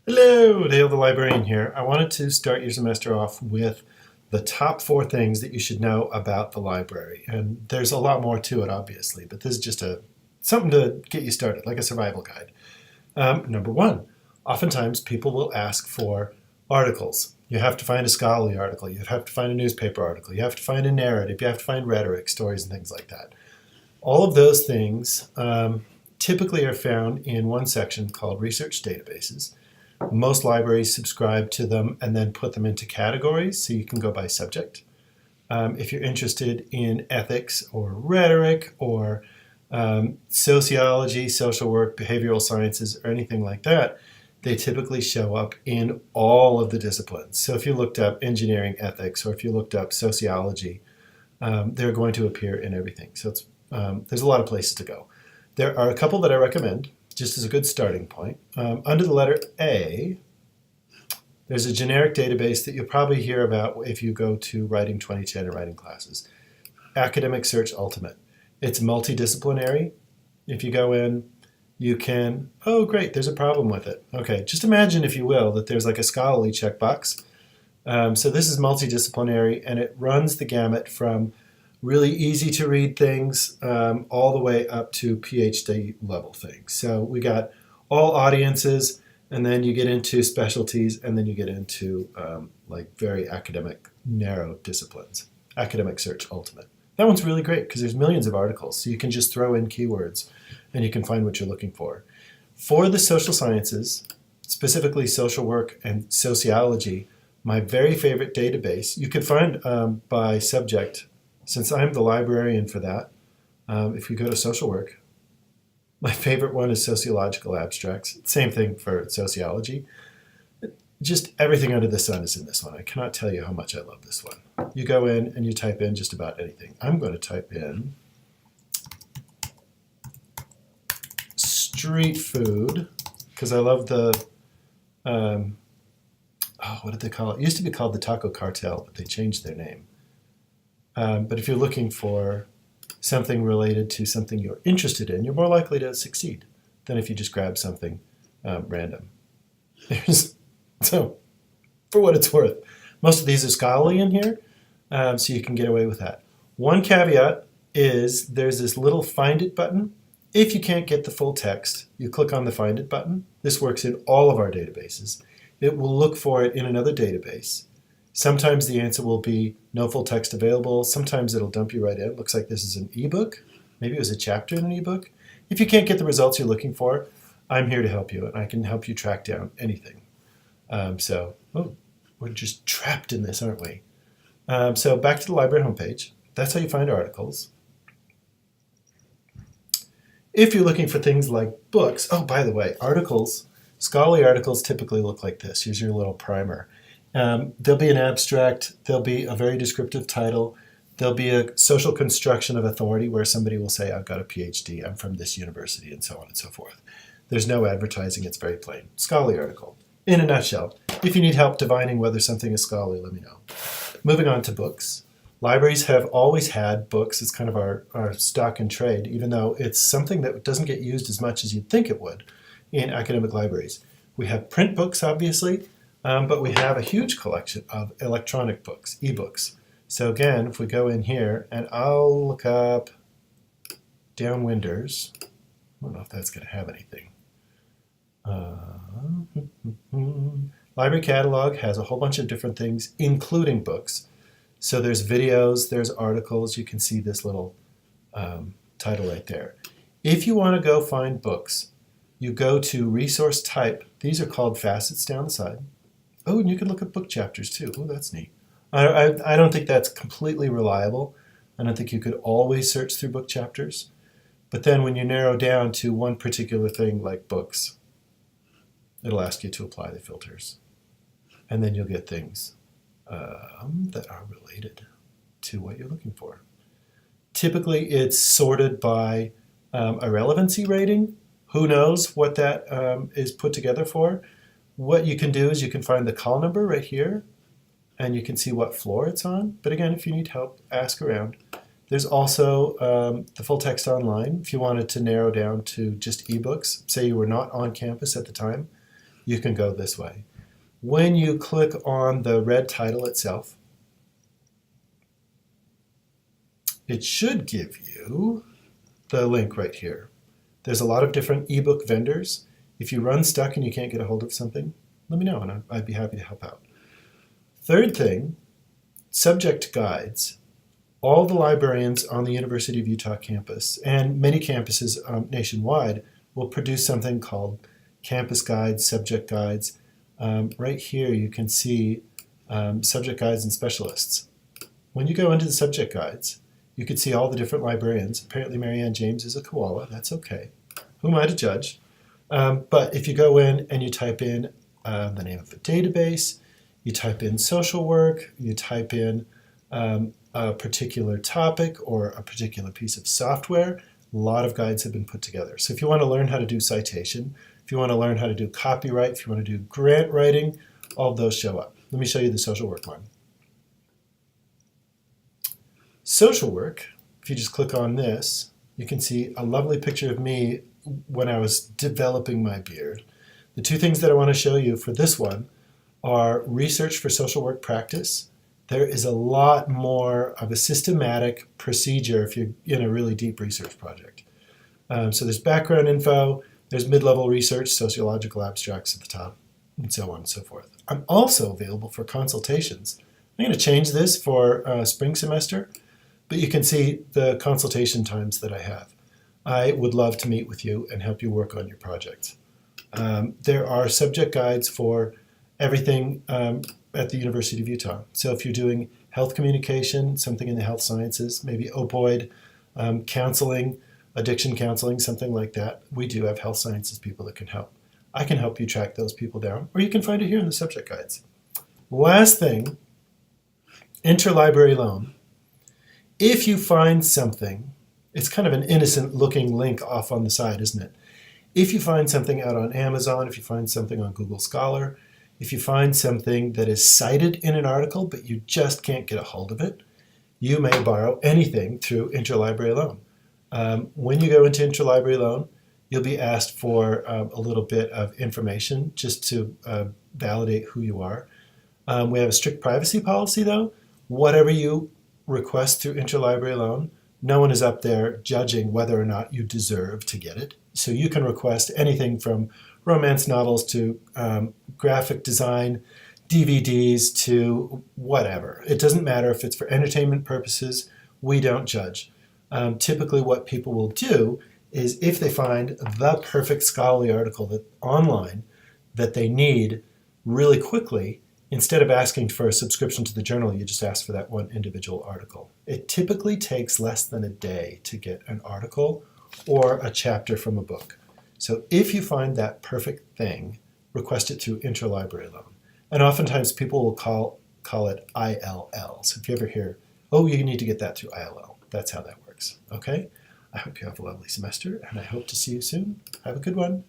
Hello, Dale the Librarian here. I wanted to start your semester off with the top 4 things that you should know about the library. And there's a lot more to it, obviously, but this is just something to get you started, like a survival guide. Number 1, oftentimes people will ask for articles. You have to find a scholarly article, you have to find a newspaper article, you have to find a narrative, you have to find rhetoric, stories, and things like that. All of those things typically are found in one section called research databases. Most libraries subscribe to them and then put them into categories so you can go by subject. If you're interested in ethics or rhetoric or sociology, social work, behavioral sciences, or anything like that, they typically show up in all of the disciplines. So if you looked up engineering ethics or if you looked up sociology, they're going to appear in everything. So there's a lot of places to go. There are a couple that I recommend just as a good starting point. Under the letter A, there's a generic database that you'll probably hear about if you go to Writing 2010 or writing classes. Academic Search Ultimate. It's multidisciplinary. If you go in, you can, oh great, there's a problem with it. Okay, just imagine, if you will, that there's like a scholarly checkbox. So this is multidisciplinary, and it runs the gamut from really easy to read things all the way up to PhD level things. So we got all audiences, and then you get into specialties, and then you get into like very academic, narrow disciplines. Academic Search Ultimate. That one's really great because there's millions of articles, so you can just throw in keywords and you can find what you're looking for. For the social sciences, specifically social work and sociology, my very favorite database, you can find by subject. Since I'm the librarian for that, if we go to social work, my favorite one is sociological abstracts. Same thing for sociology. Just everything under the sun is in this one. I cannot tell you how much I love this one. You go in and you type in just about anything. I'm going to type in street food because I love the, what did they call it? It used to be called the Taco Cartel, but they changed their name. But if you're looking for something related to something you're interested in, you're more likely to succeed than if you just grab something random. So, for what it's worth, most of these are scholarly in here, so you can get away with that. One caveat is there's this little Find It button. If you can't get the full text, you click on the Find It button. This works in all of our databases. It will look for it in another database. Sometimes the answer will be no full text available. Sometimes it'll dump you right in. Looks like this is an ebook. Maybe it was a chapter in an ebook. If you can't get the results you're looking for, I'm here to help you, and I can help you track down anything. We're just trapped in this, aren't we? So back to the library homepage. That's how you find articles. If you're looking for things like books, oh, by the way, articles, scholarly articles typically look like this. Here's your little primer. There'll be an abstract, there'll be a very descriptive title, there'll be a social construction of authority where somebody will say, I've got a PhD, I'm from this university, and so on and so forth. There's no advertising, it's very plain. Scholarly article. In a nutshell, if you need help divining whether something is scholarly, let me know. Moving on to books. Libraries have always had books. It's kind of our stock and trade, even though it's something that doesn't get used as much as you'd think it would in academic libraries. We have print books, obviously, but we have a huge collection of electronic books, ebooks. So again, if we go in here, and I'll look up Downwinders. I don't know if that's going to have anything. Library Catalog has a whole bunch of different things, including books. So there's videos, there's articles. You can see this little title right there. If you want to go find books, you go to resource type. These are called facets down the side. Oh, and you can look at book chapters too. Oh, that's neat. I don't think that's completely reliable. I don't think you could always search through book chapters. But then when you narrow down to one particular thing like books, it'll ask you to apply the filters. And then you'll get things that are related to what you're looking for. Typically, it's sorted by a relevancy rating. Who knows what that is put together for? What you can do is you can find the call number right here, and you can see what floor it's on. But again, if you need help, ask around. There's also the full text online. If you wanted to narrow down to just ebooks, say you were not on campus at the time, you can go this way. When you click on the red title itself, it should give you the link right here. There's a lot of different ebook vendors. If you run stuck and you can't get a hold of something, let me know and I'd be happy to help out. Third thing, subject guides. All the librarians on the University of Utah campus and many campuses nationwide will produce something called campus guides, subject guides. Right here you can see subject guides and specialists. When you go into the subject guides, you can see all the different librarians. Apparently Marianne James is a koala, that's okay. Who am I to judge? But if you go in and you type in the name of a database, you type in social work, you type in a particular topic or a particular piece of software, a lot of guides have been put together. So if you want to learn how to do citation, if you want to learn how to do copyright, if you want to do grant writing, all of those show up. Let me show you the social work one. Social work, if you just click on this, you can see a lovely picture of me when I was developing my beard. The two things that I want to show you for this one are research for social work practice. There is a lot more of a systematic procedure if you're in a really deep research project. So there's background info, there's mid-level research, sociological abstracts at the top, and so on and so forth. I'm also available for consultations. I'm going to change this for spring semester, but you can see the consultation times that I have. I would love to meet with you and help you work on your projects. There are subject guides for everything at the University of Utah. So if you're doing health communication, something in the health sciences, maybe opioid counseling, addiction counseling, something like that, we do have health sciences people that can help. I can help you track those people down, or you can find it here in the subject guides. Last thing, interlibrary loan. If you find something, it's kind of an innocent looking link off on the side, isn't it? If you find something out on Amazon, if you find something on Google Scholar, if you find something that is cited in an article but you just can't get a hold of it, you may borrow anything through interlibrary loan. When you go into interlibrary loan, you'll be asked for a little bit of information just to validate who you are. We have a strict privacy policy though. Whatever you request through interlibrary loan, no one is up there judging whether or not you deserve to get it. So you can request anything from romance novels to graphic design, DVDs to whatever. It doesn't matter if it's for entertainment purposes, we don't judge. Typically what people will do is if they find the perfect scholarly article online that they need really quickly, instead of asking for a subscription to the journal, you just ask for that one individual article. It typically takes less than a day to get an article or a chapter from a book. So if you find that perfect thing, request it through interlibrary loan. And oftentimes people will call it ILL. So if you ever hear, oh, you need to get that through ILL, that's how that works. Okay? I hope you have a lovely semester, and I hope to see you soon. Have a good one.